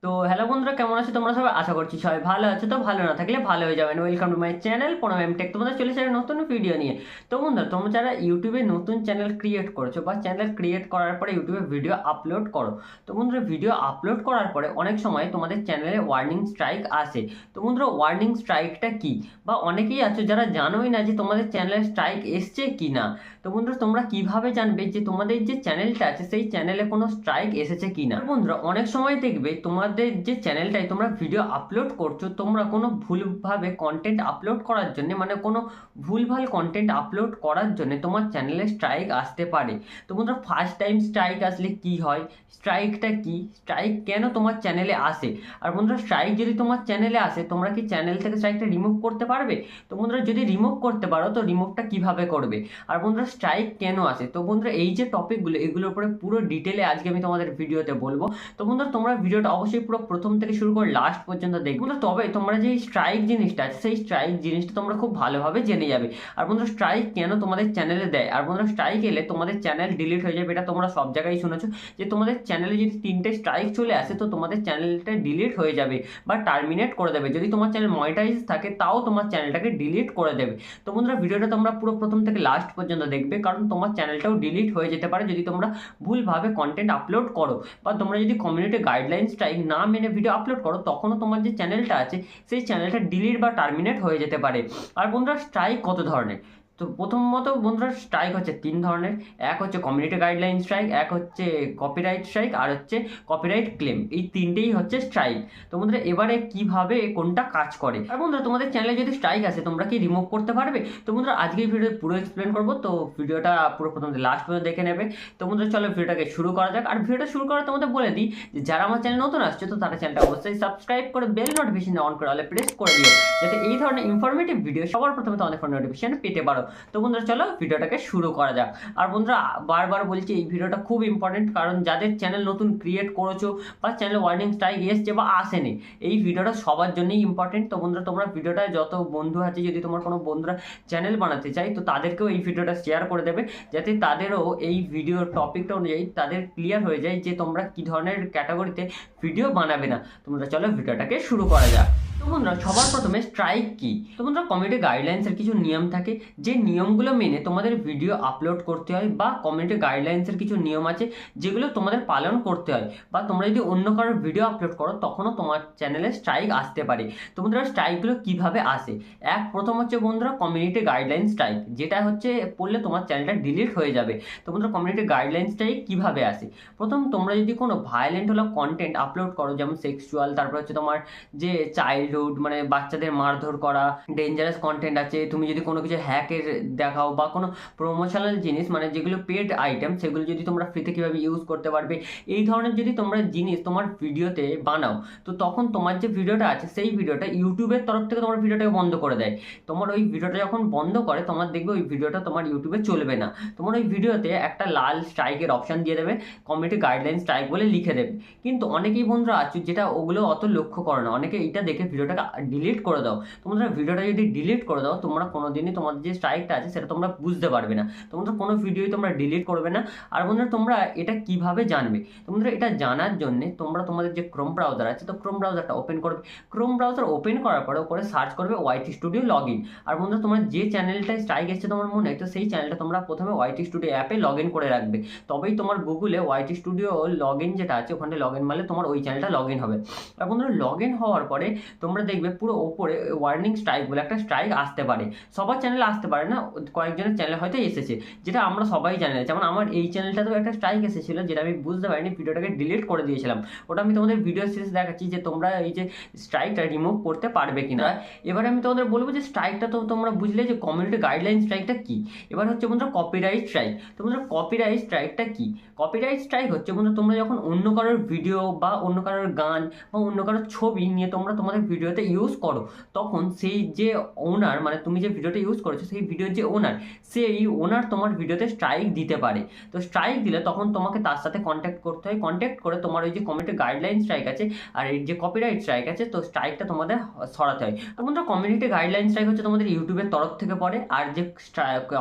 তো হ্যালো বন্ধুরা, কেমন আছো তোমরা সবাই? আশা করছি সবাই ভালো আছো। তো ভালো না থাকলে ভালো হয়ে যাবেন। Welcome to my channel Pranab M tech. তোমাদের চলে এসেছে নতুন ভিডিও নিয়ে। তো বন্ধুরা, তোমরা যারা ইউটিউবে নতুন চ্যানেল ক্রিয়েট করেছো বা চ্যানেল ক্রিয়েট করার পরে ইউটিউবে ভিডিও আপলোড করো, তো বন্ধুরা ভিডিও আপলোড করার পরে অনেক সময় তোমাদের চ্যানেলে ওয়ার্নিং স্ট্রাইক আসে। তো বন্ধুরা, ওয়ার্নিং স্ট্রাইকটা কি? বা অনেকেই আছো যারা জানোই না যে তোমাদের চ্যানেলে স্ট্রাইক এসছে কি না। তো বন্ধুরা, তোমরা কিভাবে জানবে যে তোমাদের যে চ্যানেলটা আছে সেই চ্যানেলে কোনো স্ট্রাইক এসেছে কি না? বন্ধুরা, অনেক সময় দেখবে তোমাদের যে চ্যানেলটায় তোমরা ভিডিও আপলোড করছো, তোমরা কোনো ভুলভাবে কন্টেন্ট আপলোড করার জন্য, মানে কোনো ভুলভাল কন্টেন্ট আপলোড করার জন্য তোমার চ্যানেলে স্ট্রাইক আসতে পারে। তো বন্ধুরা, ফার্স্ট টাইম স্ট্রাইক আসলে কি হয়, স্ট্রাইকটা কি, স্ট্রাইক কেন তোমার চ্যানেলে আসে? আর বন্ধুরা, স্ট্রাইক যদি তোমার চ্যানেলে আসে, তোমরা কি চ্যানেল থেকে স্ট্রাইকটা রিমুভ করতে পারবে? তো বন্ধুরা, যদি রিমুভ করতে পারো তো রিমুভটা কিভাবে করবে? আর বন্ধুরা, স্ট্রাইক কেন আসে? তো বন্ধুরা, এই যে টপিকগুলো, এগুলোর উপরে পুরো ডিটেলে আজকে আমি তোমাদের ভিডিওতে বলবো। তো বন্ধুরা, তোমরা ভিডিওটা অবশ্যই পুরো প্রথম থেকে শুরু করে লাস্ট পর্যন্ত দেখবে। বন্ধুরা, তবে তোমরা যে স্ট্রাইক জিনিসটা আছে সেই স্ট্রাইক জিনিসটা তোমরা খুব ভালোভাবে জেনে যাবে। আর বন্ধুরা, স্ট্রাইক কেন তোমাদের চ্যানেলে দেয়? আর বন্ধুরা, স্ট্রাইক এলে তোমাদের চ্যানেল ডিলিট হয়ে যাবে। এটা তোমরা সব জায়গায় শুনেছো যে তোমাদের চ্যানেলে যদি 3টে স্ট্রাইক চলে আসে তো তোমাদের চ্যানেলটা ডিলিট হয়ে যাবে বা টার্মিনেট করে দেবে। যদি তোমার চ্যানেল মনিটাইজ থাকে তাও তোমার চ্যানেলটাকে ডিলিট করে দেবে। তো বন্ধুরা, ভিডিওটা তোমরা পুরো প্রথম থেকে লাস্ট পর্যন্ত দেখবে, কারণ তোমার চ্যানেলটাও ডিলিট হয়ে যেতে পারে যদি তোমরা ভুলভাবে কন্টেন্ট আপলোড করো, বা তোমরা যদি কমিউনিটি গাইডলাইন স্ট্রাইক না মেনে ভিডিও আপলোড করো, তখনও তোমার যে চ্যানেলটা আছে সেই চ্যানেলটা ডিলিট বা টার্মিনেট হয়ে যেতে পারে। আর বন্ধুরা, স্ট্রাইক কত ধরনের? তো প্রথমত বন্ধুরা, স্ট্রাইক হচ্ছে 3 ধরনের। এক হচ্ছে কমিউনিটি গাইডলাইন স্ট্রাইক, এক হচ্ছে কপিরাইট স্ট্রাইক, আর হচ্ছে কপিরাইট ক্লেম। এই তিনটেই হচ্ছে স্ট্রাইক। তো বন্ধুরা, এবারে কিভাবে কোনটা কাজ করে? আর বন্ধুরা, তোমাদের চ্যানেলে যদি স্ট্রাইক আসে তোমরা কি রিমুভ করতে পারবে? তো বন্ধুরা, আজকে এই ভিডিও পুরো এক্সপ্লেন করবো, তো ভিডিওটা পুরো প্রথম থেকে লাস্ট পর্যন্ত দেখে নেবে। তো বন্ধুরা, চলো ভিডিওটাকে শুরু করা যাক। আর ভিডিওটা শুরু করার তোমাদের বলে দিই যে যারা আমার চ্যানেল নতুন আসছে তো তারা চ্যানেলটা অবশ্যই সাবস্ক্রাইব করে বেল নোটিফিকেশন অন করে অলে প্রেস করে দিও, যাতে এই ধরনের ইনফরমেটিভ ভিডিও সবার প্রথমে তোমাদের ফোন নোটিফিকেশন পেতে পারো। তো বন্ধুরা, চলো ভিডিওটাকে শুরু করা যাক। আর বন্ধুরা, বারবার বলছি এই ভিডিওটা খুব ইম্পর্টেন্ট, কারণ যাদের চ্যানেল নতুন ক্রিয়েট করেছো বা চ্যানেল ওয়ার্নিং স্ট্রাইক এসছে বা আসেনি, এই ভিডিওটা সবার জন্যই ইম্পর্টেন্ট। তো বন্ধুরা, তোমরা ভিডিওটা যত বন্ধু আছে, যদি তোমার কোনো বন্ধুরা চ্যানেল বানাতে চাই তো তাদেরকেও এই ভিডিওটা শেয়ার করে দেবে, যাতে তাদেরও এই ভিডিওর টপিকটা অনুযায়ী তাদের ক্লিয়ার হয়ে যায় যে তোমরা কি ধরনের ক্যাটাগরিতে ভিডিও বানাবে না। তোমরা চলো ভিডিওটাকে শুরু করা যাক। তো বন্ধুরা, সবার প্রথমে স্ট্রাইক কি? তো বন্ধুরা, কমিউনিটি গাইডলাইন্সের কিছু নিয়ম থাকে, যে নিয়মগুলো মেনে তোমাদের ভিডিও আপলোড করতে হয়, বা কমিউনিটি গাইডলাইন্সের কিছু নিয়ম আছে যেগুলো তোমাদের পালন করতে হয়, বা তোমরা যদি অন্য কারোর ভিডিও আপলোড করো তখনও তোমার চ্যানেলে স্ট্রাইক আসতে পারে। তো বন্ধুরা, স্ট্রাইকগুলো কিভাবে আসে? প্রথম হচ্ছে বন্ধুরা কমিউনিটি গাইডলাইন স্ট্রাইক, যেটা হচ্ছে পড়লে তোমার চ্যানেলটা ডিলিট হয়ে যাবে। তো বন্ধুরা, কমিউনিটি গাইডলাইন স্ট্রাইক কিভাবে আসে? প্রথম, তোমরা যদি কোনো ভায়োলেন্ট হলো কন্টেন্ট আপলোড করো, যেমন সেক্সুয়াল, তারপর হচ্ছে তোমার যে চাইল্ডহুড মানে বাচ্চাদের মারধর করা, ডেঞ্জারাস কন্টেন্ট আছে, তুমি যদি কোনো কিছু হ্যাকের দেখাও, বা কোনো প্রমোশনাল জিনিস মানে যেগুলো পেড আইটেম সেগুলো যদি তোমরা ফ্রিতে কীভাবে ইউজ করতে পারবে, এই ধরনের যদি তোমরা জিনিস তোমার ভিডিওতে বানাও, তো তখন তোমার যে ভিডিওটা আছে সেই ভিডিওটা ইউটিউবের তরফ থেকে তোমার ভিডিওটাকে বন্ধ করে দেয়। তোমার ওই ভিডিওটা যখন বন্ধ করে, তোমার দেখবে ওই ভিডিওটা তোমার ইউটিউবে চলবে না। তোমার ওই ভিডিওতে একটা লাল স্ট্রাইকের অপশন দিয়ে দেবে, কমিউনিটি গাইডলাইন স্ট্রাইক বলে লিখে দেবে। কিন্তু অনেকেই বন্ধুরা আছে যেটা ওগুলো অত লক্ষ্য করে না, অনেকে এইটা দেখে ভিডিওটাকে ডিলিট করে দাও। তোমরা ভিডিওটা যদি ডিলিট করে দাও, তোমরা কোনোদিনই তোমাদের যে স্ট্রাইকটা আছে সেটা তোমরা বুঝতে পারবে না। তোমরা কোনো ভিডিওই তোমরা ডিলিট করবে না। আর বন্ধুরা, তোমরা এটা কিভাবে জানবে? তোমরা এটা জানার জন্য তোমরা তোমাদের যে ক্রোম ব্রাউজার আছে, তো ক্রোম ব্রাউজারটা ওপেন করবে। ক্রোম ব্রাউজার ওপেন করার পরে ওপরে সার্চ করবে ওয়াইটি স্টুডিও লগ ইন। আর বন্ধুরা, তোমার যে চ্যানেলটায় স্ট্রাইক এসছে তোমার মনে হয়, তো সেই চ্যানেলটা তোমরা প্রথমে ওয়াইটি স্টুডিও অ্যাপে লগ ইন করে রাখবে। তবেই তোমার গুগলে ওয়াইটি স্টুডিও লগ ইন যেটা আছে ওখানে লগ ইন মারলে তোমার ওই চ্যানেলটা লগ ইন হবে। আর বন্ধুরা, লগ ইন হওয়ার পরে তোমরা দেখবে পুরো ওপরে ওয়ার্নিং স্ট্রাইক বলে একটা স্ট্রাইক আসতে পারে। সবার চ্যানেলে আসতে পারে না, কয়েকজনের চ্যানেলে হয়তো এসেছে, যেটা আমরা সবাই জানি না। যেমন আমার এই চ্যানেলটাতেও একটা স্ট্রাইক এসেছিলো, যেটা আমি বুঝতে পারিনি, ভিডিওটাকে ডিলিট করে দিয়েছিলাম। ওটা আমি তোমাদের ভিডিও শেষে দেখাচ্ছি যে তোমরা এই যে স্ট্রাইকটা রিমুভ করতে পারবে কিনা। এবারে আমি তোমাদের বলবো যে স্ট্রাইকটা তো তোমরা বুঝলে যে কমিউনিটি গাইডলাইন স্ট্রাইকটা কি। এবার হচ্ছে বন্ধুরা কপিরাইট স্ট্রাইক। তো বন্ধুরা, কপিরাইট স্ট্রাইকটা কি? কপিরাইট স্ট্রাইক হচ্ছে বন্ধুরা তোমরা যখন অন্য কারোর ভিডিও বা অন্য কারোর গান বা অন্য কারোর ছবি নিয়ে তোমরা তোমাদের ভিডিওতে ইউজ করো, তখন সেই যে ওনার মানে তুমি যে ভিডিওটা ইউজ করেছো সেই ভিডিওর যে ওনার, সেই ওনার তোমার ভিডিওতে স্ট্রাইক দিতে পারে। তো স্ট্রাইক দিলে তখন তোমাকে তার সাথে কন্ট্যাক্ট করতে হয়, কন্ট্যাক্ট করে তোমার ওই যে কমিউনিটি গাইডলাইন স্ট্রাইক আছে আর এই যে কপিরাইট স্ট্রাইক আছে, তো স্ট্রাইকটা তোমাদের সরাতে হয়। আর বন্ধুরা, কমিউনিটি গাইডলাইন স্ট্রাইক হচ্ছে তোমাদের ইউটিউবের তরফ থেকে পড়ে, আর যে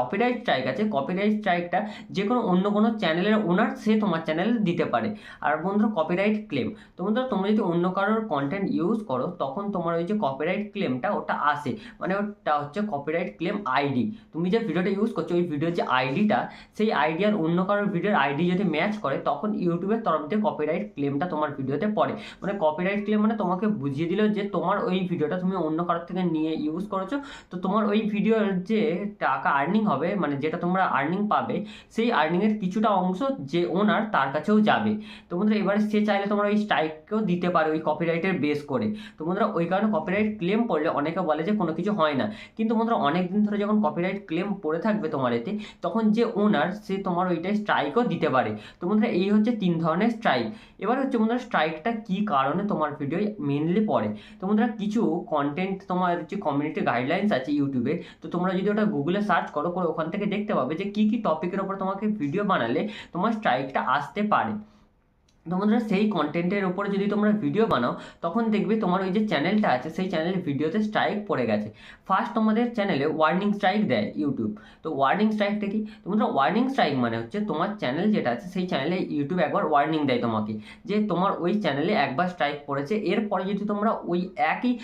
কপিরাইট স্ট্রাইক আছে, কপিরাইট স্ট্রাইকটা যে কোনো অন্য কোনো চ্যানেলের ওনার ওনার সে তোমার চ্যানেলে দিতে পারে। আর বন্ধুরা কপিরাইট ক্লেম, তো বন্ধুরা তোমরা যদি অন্য কারোর কন্টেন্ট ইউজ করো তখন তোমার ওই যে কপিরাইট ক্লেমটা ওটা আসে, মানে ওটা হচ্ছে কপিরাইট ক্লেম আইডি। তুমি যে ভিডিওটা ইউজ করছো ওই ভিডিওর যে আইডিটা, সেই আইডি আর অন্য কারোর ভিডিওর আইডি যদি ম্যাচ করে তখন ইউটিউবের তরফ থেকে কপিরাইট ক্লেমটা তোমার ভিডিওতে পড়ে। মানে কপিরাইট ক্লেম মানে তোমাকে বুঝিয়ে দিল যে তোমার ওই ভিডিওটা তুমি অন্য কারোর থেকে নিয়ে ইউজ করেছো, তো তোমার ওই ভিডিওর যে টাকা আর্নিং হবে, মানে যেটা তোমরা আর্নিং পাবে, সেই আর্নিংয়ের কিছুটা অংশ যে ওনার তার কাছেও যাবে। তো বন্ধুরা এবারে সে চাইলে তোমরা ওই স্ট্রাইককেও দিতে পারে ওই কপিরাইটের বেস করে। তো বন্ধুরা ওই কারণে কপিরাইট ক্লেম পড়লে অনেকে বলে যে কোনো কিছু হয় না, কিন্তু বন্ধুরা অনেক দিন ধরে যখন কপিরাইট ক্লেম পড়ে থাকবে তোমার এতে, তখন যে ওনার সে তোমার ওইটাই স্ট্রাইকও দিতে পারে। তো বন্ধুরা এই হচ্ছে 3 ধরনের স্ট্রাইক। এবার হচ্ছে বন্ধুরা স্ট্রাইকটা কি কারণে তোমার ভিডিও মেনলি পড়ে। তো বন্ধুরা কিছু কন্টেন্ট তোমার যে কমিউনিটি গাইডলাইন্স আছে ইউটিউবে, তো তোমরা যদি ওটা গুগলে সার্চ করো করে ওখান থেকে দেখতে পাবে যে কি কি টপিকের ওপর তোমাকে ভিডিও বানালে তোমার স্ট্রাইকটা আসতে পারে। তো বন্ধুরা সেই কন্টেন্টের উপরে যদি তোমরা ভিডিও বানাও তখন দেখবে তোমার ওই যে চ্যানেলটা আছে সেই চ্যানেলের ভিডিওতে স্ট্রাইক পড়ে গেছে। ফার্স্ট তোমাদের চ্যানেলে ওয়ার্নিং স্ট্রাইক দেয় ইউটিউব। তো ওয়ার্নিং স্ট্রাইকটা কি? তো বন্ধুরা ওয়ার্নিং স্ট্রাইক মানে হচ্ছে তোমার চ্যানেল যেটা আছে সেই চ্যানেলে ইউটিউব একবার ওয়ার্নিং দেয় তোমাকে যে তোমার ওই চ্যানেলে একবার স্ট্রাইক পড়েছে, এরপরে যদি তোমরা ওই একই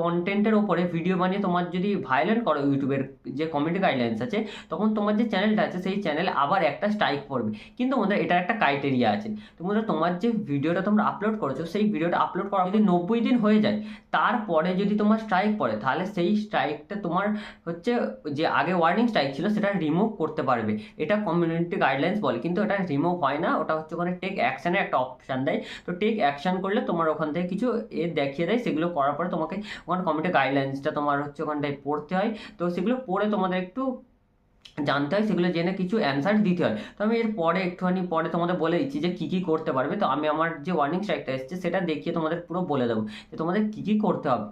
কন্টেন্টের ওপরে ভিডিও বানিয়ে তোমার যদি ভায়োলেট করো ইউটিউবের যে কমিউনিটি গাইডলাইন্স আছে, তখন তোমার যে চ্যানেলটা আছে সেই চ্যানেলে আবার একটা স্ট্রাইক পড়বে। কিন্তু বন্ধুরা এটার একটা ক্রাইটেরিয়া আছে। তো বন্ধুরা তোমার যে ভিডিওটা তোমরা আপলোড করেছো সেই ভিডিওটা আপলোড করা যদি 90 দিন হয়ে যায়, তারপরে যদি তোমার স্ট্রাইক পড়ে, তাহলে সেই স্ট্রাইকটা তোমার হচ্ছে যে আগে ওয়ার্নিং স্ট্রাইক ছিল সেটা রিমুভ করতে পারবে। এটা কমিউনিটি গাইডলাইন্স বলে, কিন্তু এটা রিমুভ হয় না, ওটা হচ্ছে ওখানে টেক অ্যাকশানের একটা অপশান দেয়। তো টেক অ্যাকশান করলে তোমার ওখান থেকে কিছু দেখিয়ে দেয়, সেগুলো করার পরে তোমাকে ওখানে কমিউনিটি গাইডলাইন্সটা তোমার হচ্ছে ওখানটায় পড়তে হয়। তো সেগুলো পড়ে তোমাদের একটু জানতে হয়, সেগুলো জেনে কিছু অ্যান্সার দিতে হয়। তো আমি এর পরে একটুখানি পরে তোমাদের বলে দিচ্ছি যে কী কী করতে পারবে। তো আমি আমার যে ওয়ার্নিং স্ট্রাইকটা এসেছে সেটা দেখিয়ে তোমাদের পুরো বলে দেবো যে তোমাদের কী কী করতে হবে।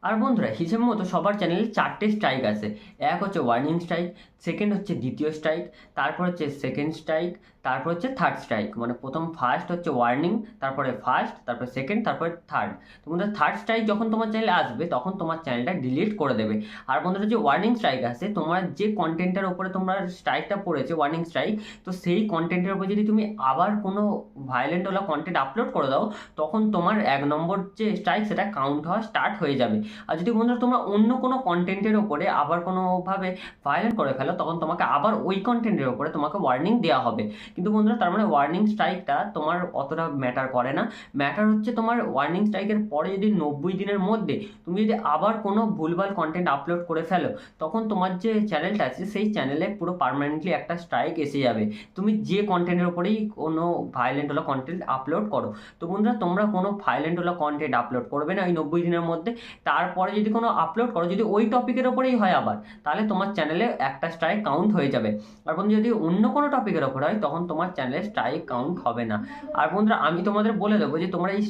আর বন্ধুরা হিসেব মতো সবার চ্যানেলে 4টে স্ট্রাইক আছে। এক হচ্ছে ওয়ার্নিং স্ট্রাইক, সেকেন্ড হচ্ছে দ্বিতীয় স্ট্রাইক, তারপর হচ্ছে সেকেন্ড স্ট্রাইক, তারপর হচ্ছে থার্ড স্ট্রাইক। মানে প্রথম ফার্স্ট হচ্ছে ওয়ার্নিং, তারপরে ফার্স্ট, তারপরে সেকেন্ড, তারপরে থার্ড। তো বন্ধুরা থার্ড স্ট্রাইক যখন তোমার চ্যানেলে আসবে তখন তোমার চ্যানেলটা ডিলিট করে দেবে। আর বন্ধুরা যে ওয়ার্নিং স্ট্রাইক আছে, তোমার যে কন্টেন্টের উপরে তোমার স্ট্রাইকটা পড়েছে ওয়ার্নিং স্ট্রাইক, তো সেই কন্টেন্টের উপর যদি তুমি আবার কোনো ভায়োলেন্টওয়ালা কন্টেন্ট আপলোড করে দাও, তখন তোমার 1 নম্বর যে স্ট্রাইক সেটা কাউন্ট হওয়া স্টার্ট হয়ে যাবে। আর যদি বন্ধুরা তোমরা অন্য কোনো কন্টেন্টের ওপরে আবার কোনোভাবে ভায়োলেন্ট করে ফেলো, তখন তোমাকে আবার ওই কন্টেন্টের ওপরে তোমাকে ওয়ার্নিং দেওয়া হবে। কিন্তু বন্ধুরা তার মানে ওয়ার্নিং স্ট্রাইকটা তোমার অতটা ম্যাটার করে না। ম্যাটার হচ্ছে তোমার ওয়ার্নিং স্ট্রাইকের পরে যদি 90 দিনের মধ্যে তুমি যদি আবার কোনো ভুলভাল কন্টেন্ট আপলোড করে ফেলো, তখন তোমার যে চ্যানেলটা আছে সেই চ্যানেলে পুরো পার্মানেন্টলি একটা স্ট্রাইক এসে যাবে, তুমি যে কন্টেন্টের ওপরেই কোনো ভায়োলেন্টওয়ালা কন্টেন্ট আপলোড করো। তো বন্ধুরা তোমরা কোনো ভায়োলেন্টওয়ালা কন্টেন্ট আপলোড করবে না ওই 90 দিনের মধ্যে। তারপরে যদি কোনো আপলোড করো যদি ওই টপিকের ওপরেই হয় আবার, তাহলে তোমার চ্যানেলে একটা স্ট্রাইক কাউন্ট হয়ে যাবে। আর বন্ধু যদি অন্য কোনো টপিকের ওপর হয় তখন তোমার চ্যানেলে স্ট্রাইক কাউন্ট হবে না। আর বন্ধুরা আমি তোমাদের বলে দেবো যে তোমরা এই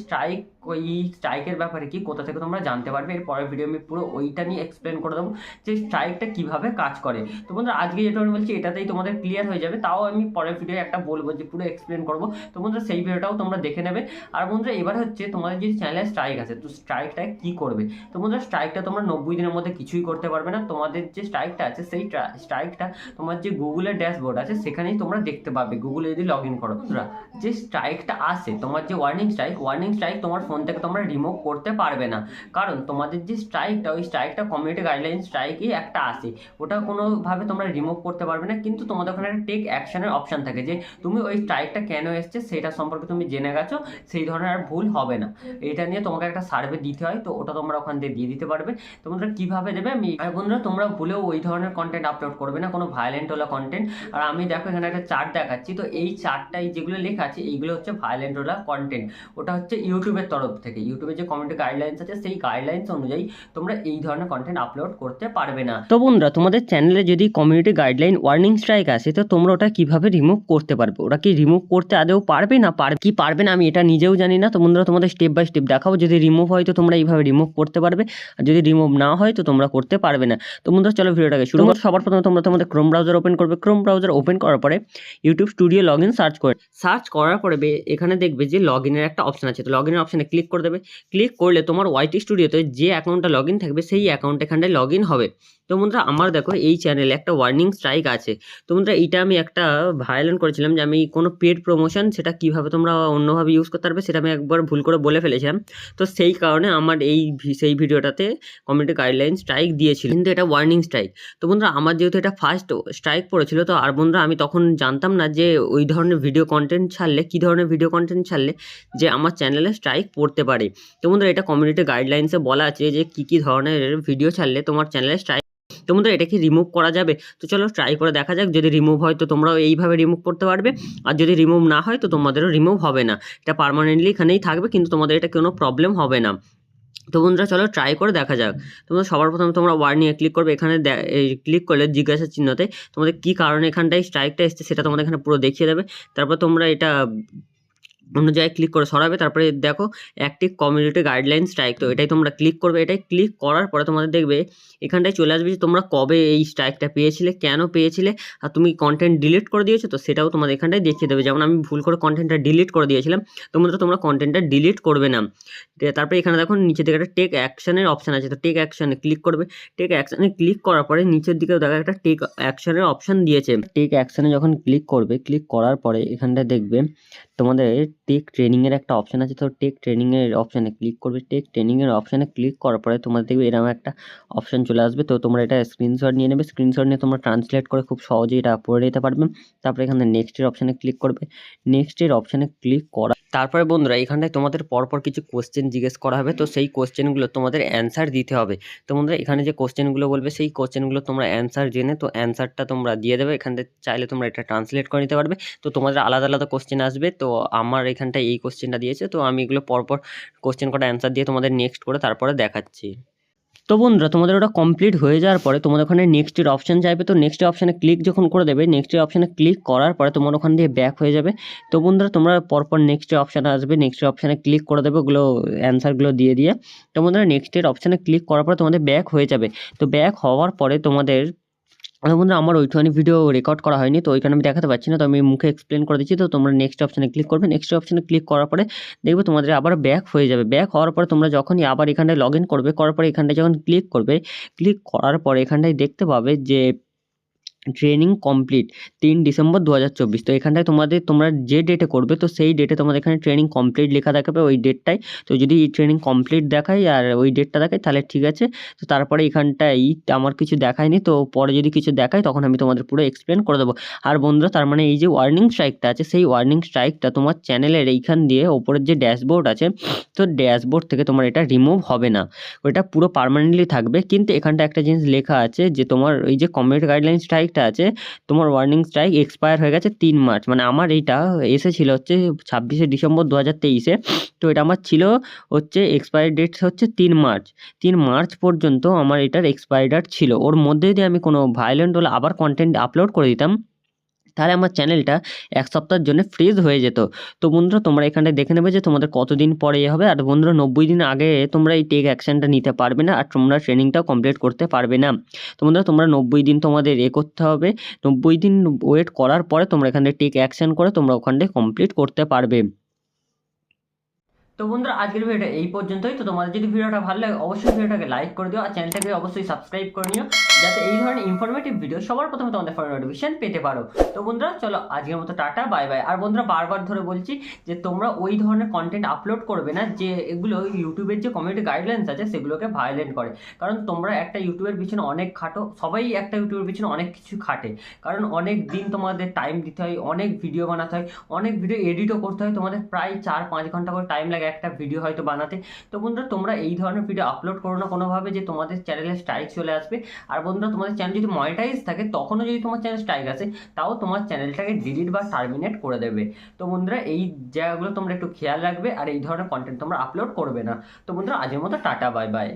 স্ট্রাইকের ব্যাপারে কি কোথা থেকে তোমরা জানতে পারবে। এর পরের ভিডিও আমি পুরো ওইটা নিয়ে এক্সপ্লেন করে দেবো যে স্ট্রাইকটা কীভাবে কাজ করে। তো বন্ধুরা আজকে যেটা আমি বলছি এটাতেই তোমাদের ক্লিয়ার হয়ে যাবে, তাও আমি পরের ভিডিও একটা বলবো যে পুরো এক্সপ্লেন করবো। তো বন্ধুরা সেই ভিডিওটাও তোমরা দেখে নেবে। আর বন্ধুরা এবার হচ্ছে তোমাদের যদি চ্যানেলে স্ট্রাইক আছে তো স্ট্রাইকটা কী করবে। তো বন্ধুরা স্ট্রাইকটা তোমরা 90 দিনের মধ্যে কিছুই করতে পারবে না। তোমাদের যে স্ট্রাইকটা আছে সেই স্ট্রাইকটা তোমার যে গুগলের ড্যাশবোর্ড আছে সেখানেই তোমরা দেখতে পাবে, গুগলে যদি লগ ইন করো। বন্ধুরা যে স্ট্রাইকটা আসে তোমার যে ওয়ার্নিং স্ট্রাইক তোমার ফোন থেকে তোমরা রিমুভ করতে পারবে না, কারণ তোমাদের যে স্ট্রাইকটা ওই স্ট্রাইকটা কমিউনিটি গাইডলাইন স্ট্রাইকই একটা আসে, ওটা কোনোভাবে তোমরা রিমুভ করতে পারবে না। কিন্তু তোমাদের ওখানে একটা টেক অ্যাকশনের অপশান থাকে যে তুমি ওই স্ট্রাইকটা কেন এসছে সেটা সম্পর্কে তুমি জেনে গেছো, সেই ধরনের আর ভুল হবে না। এটা নিয়ে তোমাকে একটা সার্ভে দিতে হয়, তো ওটা তোমরা ওখান থেকে দিয়ে দিতে পারবে। তো বন্ধুরা কীভাবে দেবে আমি, আর বন্ধুরা তোমরা ভুলেও ওই ধরনের কন্টেন্ট আপলোড করবে না, কোনো ভায়োলেন্টওয়ালা কন্টেন্ট। আর আমি দেখো এখানে একটা চার্ট দেখাচ্ছি, তো এই চার্টটাই যেগুলো লেখা আছে এইগুলো হচ্ছে ভায়োলেন্টওয়ালা কন্টেন্ট। ওটা হচ্ছে ইউটিউবের তরফ থেকে, ইউটিউবের যে কমিউনিটি গাইডলাইন্স আছে সেই গাইডলাইন্স অনুযায়ী তোমরা এই ধরনের কন্টেন্ট আপলোড করতে পারবে না। তো বন্ধুরা তোমাদের চ্যানেলে যদি কমিউনিটি গাইডলাইন ওয়ার্নিং স্ট্রাইক আসে তো তোমরা ওটা কিভাবে রিমুভ করতে পারবে, ওটা কি রিমুভ করতে আদৌ পারবে না পারবে না আমি এটা নিজেও জানি না। তো বন্ধুরা তোমাদের স্টেপ বাই স্টেপ দেখাবো, যদি রিমুভ হয় তো তোমরা এইভাবে রিমুভ করতে পারবে, আর যদি রিমুভ না হয় তো তোমরা করতে পারবে না। তো বন্ধুরা চলো ভিডিওটাকে শুরু করো। সবার প্রথমে তোমরা তোমাদের ক্রোম ব্রাউজার ওপেন করবে। ক্রোম ব্রাউজার ওপেন করার পরে YouTube studio log in search করার পরে এখানে দেখবে যে লগ ইনের একটা অপশান আছে, তো লগ ইনের অপশানে ক্লিক করে দেবে। ক্লিক করলে তোমার ওয়াইটি স্টুডিওতে যে অ্যাকাউন্টটা লগ ইন থাকবে সেই অ্যাকাউন্ট এখানটায় লগ ইন হবে। তো বন্ধুরা আমার দেখো এই চ্যানেলে একটা ওয়ার্নিং স্ট্রাইক আছে। তো বন্ধুরা এইটা আমি একটা ভায়োলেট করেছিলাম যে আমি কোনো পেড প্রমোশন সেটা কীভাবে তোমরা অন্যভাবে ইউজ করতে পারবে সেটা আমি একবার ভুল করে বলে ফেলেছিলাম। তো সেই কারণে আমার সেই ভিডিওটাতে কমিউনিটি গাইডলাইন স্ট্রাইক দিয়েছিল, কিন্তু এটা ওয়ার্নিং স্ট্রাইক। তো বন্ধুরা আমার যেহেতু এটা ফার্স্ট স্ট্রাইক পড়েছিল, তো আর বন্ধুরা আমি তখন জানতাম না যে ওই ধরনের ভিডিও কন্টেন্ট ছাড়লে কী ধরনের ভিডিও কন্টেন্ট ছাড়লে যে আমার চ্যানেলে স্ট্রাইক পড়তে পারে। তো বন্ধুরা এটা কমিউনিটি গাইডলাইন্সে বলা আছে যে কী ধরনের ভিডিও ছাড়লে তোমার চ্যানেলে স্ট্রাইক। তো বন্ধুরা এটা কি রিমুভ করা যাবে? তো চলো ট্রাই করে দেখা যাক। যদি রিমুভ হয় তো তোমরাও এইভাবে রিমুভ করতে পারবে, আর যদি রিমুভ না হয় তো তোমাদেরও রিমুভ হবে না, এটা পার্মানেন্টলি এখানেই থাকবে, কিন্তু তোমাদের এটা কোনো প্রবলেম হবে না। তো বন্ধুরা চলো ট্রাই করে দেখা যাক। তোমরা সবার প্রথমে তোমরা ওয়ার্নিংয়ে ক্লিক করবে, এখানে ক্লিক করলে জিজ্ঞাসা চিহ্নতে তোমাদের কী কারণে এখানটায় স্ট্রাইকটা এসছে সেটা তোমাদের এখানে পুরো দেখিয়ে দেবে। তারপর তোমরা এটা অন্য জায়গায় ক্লিক করে সরাবে, তারপরে দেখো অ্যাক্টিভ কমিউনিটি গাইডলাইন স্ট্রাইক, তো এটাই তোমরা ক্লিক করবে। এটাই ক্লিক করার পরে তোমাদের দেখবে এখানটায় চলে আসবে যে তোমরা কবে এই স্ট্রাইকটা পেয়েছিলে, কেন পেয়েছিলে, আর তুমি কন্টেন্ট ডিলিট করে দিয়েছো তো সেটাও তোমাদের এখানটায় দেখিয়ে দেবে। যেমন আমি ভুল করে কন্টেন্টটা ডিলিট করে দিয়েছিলাম, তোমরা কন্টেন্টটা ডিলিট করবে না। তারপরে এখানে দেখো নিচের দিকে একটা টেক অ্যাকশনের অপশান আছে, তো টেক অ্যাকশানে ক্লিক করবে। টেক অ্যাকশানে ক্লিক করার পরে নিচের দিকেও দেখো একটা টেক অ্যাকশনের অপশান দিয়েছে। টেক অ্যাকশানে যখন ক্লিক করবে, ক্লিক করার পরে এখানটায় দেখবে তোমাদের টেক ট্রেনিংয়ের একটা অপশান আছে, তো টেক ট্রেনিংয়ের অপশানে ক্লিক করবে। টেক ট্রেনিংয়ের অপশানে ক্লিক করার পরে তোমাদের দেখবে এরকম একটা অপশান চলে আসবে, তো তোমরা এটা স্ক্রিনশট নিয়ে নেবে। স্ক্রিনশট নিয়ে তোমরা ট্রান্সলেট করে খুব সহজেই এটা পড়ে নিতে পারবে। তারপরে এখানে নেক্সটের অপশানে ক্লিক করবে। নেক্সটের অপশানে ক্লিক করা তারপরে বন্ধুরা এখানটায় তোমাদের পরপর কিছু কোশ্চেন জিজ্ঞেস করা হবে, তো সেই কোশ্চেনগুলো তোমাদের অ্যান্সার দিতে হবে। তো বন্ধুরা এখানে যে কোশ্চেনগুলো বলবে সেই কোশ্চেনগুলো তোমরা অ্যান্সার জেনে তো অ্যান্সারটা তোমরা দিয়ে দেবে। এখান থেকে চাইলে তোমরা এটা ট্রান্সলেট করে নিতে পারবে। তো তোমাদের আলাদা আলাদা কোশ্চেন আসবে, তো আমার এখানটায় এই কোশ্চেনটা দিয়েছে, তো আমি এগুলো পরপর কোশ্চেন কটা অ্যান্সার দিয়ে তোমাদের নেক্সট করে তারপরে দেখাচ্ছি। তো বন্ধুরা তোমাদের ওটা কমপ্লিট হয়ে যাওয়ার পরে তোমাদের ওখানে নেক্সটের অপশান চাইবে, তো নেক্সটের অপশানে ক্লিক যখন করে দেবে, নেক্সটের অপশানে ক্লিক করার পরে তোমার ওখান দিয়ে ব্যাক হয়ে যাবে। তো বন্ধুরা তোমরা পরপর নেক্সটের অপশানে আসবে, নেক্সটের অপশানে ক্লিক করে দেবে ওগুলো অ্যান্সারগুলো দিয়ে তো বন্ধুরা নেক্সটের অপশানে ক্লিক করার পরে তোমাদের ব্যাক হয়ে যাবে। তো ব্যাক হওয়ার পরে তোমাদের বন্ধুরা আমার ওইখানে ভিডিও রেকর্ড করা হয়নি, তো ওইখানে আমি দেখাতে পারছি না, তো আমি মুখে এক্সপ্লেন করে দিচ্ছি। তো তোমরা নেক্সট অপশানে ক্লিক করবে। নেক্সট অপশানে ক্লিক করার পরে দেখবে তোমাদের আবার ব্যাক হয়ে যাবে। ব্যাক হওয়ার পরে তোমরা যখনই আবার এখানটায় লগ ইন করবে, করার পরে এখানটায় যখন ক্লিক করবে, ক্লিক করার পরে এখানটায় দেখতে পাবে যে ট্রেনিং কমপ্লিট 3 ডিসেম্বর 2024। তো এখানটায় তোমরা যে ডেটে করবে তো সেই ডেটে তোমাদের এখানে ট্রেনিং কমপ্লিট লেখা দেখাবে ওই ডেটটাই। তো যদি ট্রেনিং কমপ্লিট দেখায় আর ওই ডেটটা দেখায় তাহলে ঠিক আছে। তো তারপরে এখানটায় আমার কিছু দেখায়নি, তো পরে যদি কিছু দেখায় তখন আমি তোমাদের পুরো এক্সপ্লেন করে দেবো। আর বন্ধুরা তার মানে এই যে ওয়ার্নিং স্ট্রাইকটা আছে সেই ওয়ার্নিং স্ট্রাইকটা তোমার চ্যানেলের এইখান দিয়ে ওপরের যে ড্যাশবোর্ড আছে, তো ড্যাশবোর্ড থেকে তোমার এটা রিমুভ হবে না, ওইটা পুরো পার্মানেন্টলি থাকবে। কিন্তু এখানটা একটা জিনিস লেখা আছে যে তোমার এই যে কমিউনিটি গাইডলাইন স্ট্রাইকটা আছে, তোমার ওয়ার্নিং স্ট্রাইক এক্সপায়ার হয়ে গেছে 3 মার্চ, মানে আমার এইটা এসেছিল হচ্ছে 26শে ডিসেম্বর 2023-এ, তো এটা আমার ছিল হচ্ছে এক্সপায়ার ডেট হচ্ছে 3 মার্চ। 3 মার্চ পর্যন্ত আমার এটার এক্সপায়ার ডেট ছিল। ওর মধ্যে যদি আমি কোনো ভায়োলেন্ট হলে আবার কন্টেন্ট আপলোড করে দিতাম তাহলে আমার চ্যানেলটা 1 সপ্তাহের জন্য ফ্রিজ হয়ে যেত। তো বন্ধুরা তোমরা এখানটায় দেখে নেবে যে তোমাদের কতদিন পরে হবে। আর বন্ধুরা 90 দিন আগে তোমরা এই টেক অ্যাকশানটা নিতে পারবে না, আর তোমরা ট্রেনিংটাও কমপ্লিট করতে পারবে না। তো বন্ধুরা তোমরা 90 দিন তোমাদের করতে হবে। 90 দিন ওয়েট করার পরে তোমরা এখান থেকে টেক অ্যাকশান করে তোমরা ওখান থেকে কমপ্লিট করতে পারবে। তো বন্ধুরা আজকের ভিডিওটা এই পর্যন্তই। তো তোমাদের যদি ভিডিওটা ভালো লাগে অবশ্যই ভিডিওটাকে লাইক করে দিও, আর চ্যানেলটাকে অবশ্যই সাবস্ক্রাইব করে নিও, যাতে এই ধরনের ইনফরমেটিভ ভিডিও সবার প্রথমে তোমাদের ফোনে নোটিফিকেশন পেতে পারো। তো বন্ধুরা চলো আজকের মতো টাটা বাই বাই। আর বন্ধুরা বারবার ধরে বলছি যে তোমরা ওই ধরনের কন্টেন্ট আপলোড করবে না যে এগুলো ইউটিউবের যে কমিউনিটি গাইডলাইন্স আছে সেগুলোকে ভায়োলেট করে। কারণ তোমরা একটা ইউটিউবের পিছনে অনেক খাটো, সবাই একটা ইউটিউবের পিছনে অনেক কিছু খাটে, কারণ অনেক দিন তোমাদের টাইম দিতে হয়, অনেক ভিডিও বানাতে হয়, অনেক ভিডিও এডিটও করতে হয়, তোমাদের প্রায় 4-5 ঘন্টা করে টাইম লাগে একটা ভিডিও হয়তো বানাতে। তো বন্ধুরা তোমরা এই ধরনের ভিডিও আপলোড করো না কোনোভাবে যে তোমাদের চ্যানেলে স্ট্রাইক চলে আসবে। আর বন্ধুরা তোমাদের চ্যানেল যদি মনিটাইজ থাকে তখনও যদি তোমার চ্যানেল স্ট্রাইক আসে তাও তোমার চ্যানেলটাকে ডিলিট বা টার্মিনেট করে দেবে। তো বন্ধুরা এই জায়গাগুলো তোমরা একটু খেয়াল রাখবে, আর এই ধরনের কন্টেন্ট তোমরা আপলোড করবে না। তো বন্ধুরা আজকের মতো টাটা বাই বাই।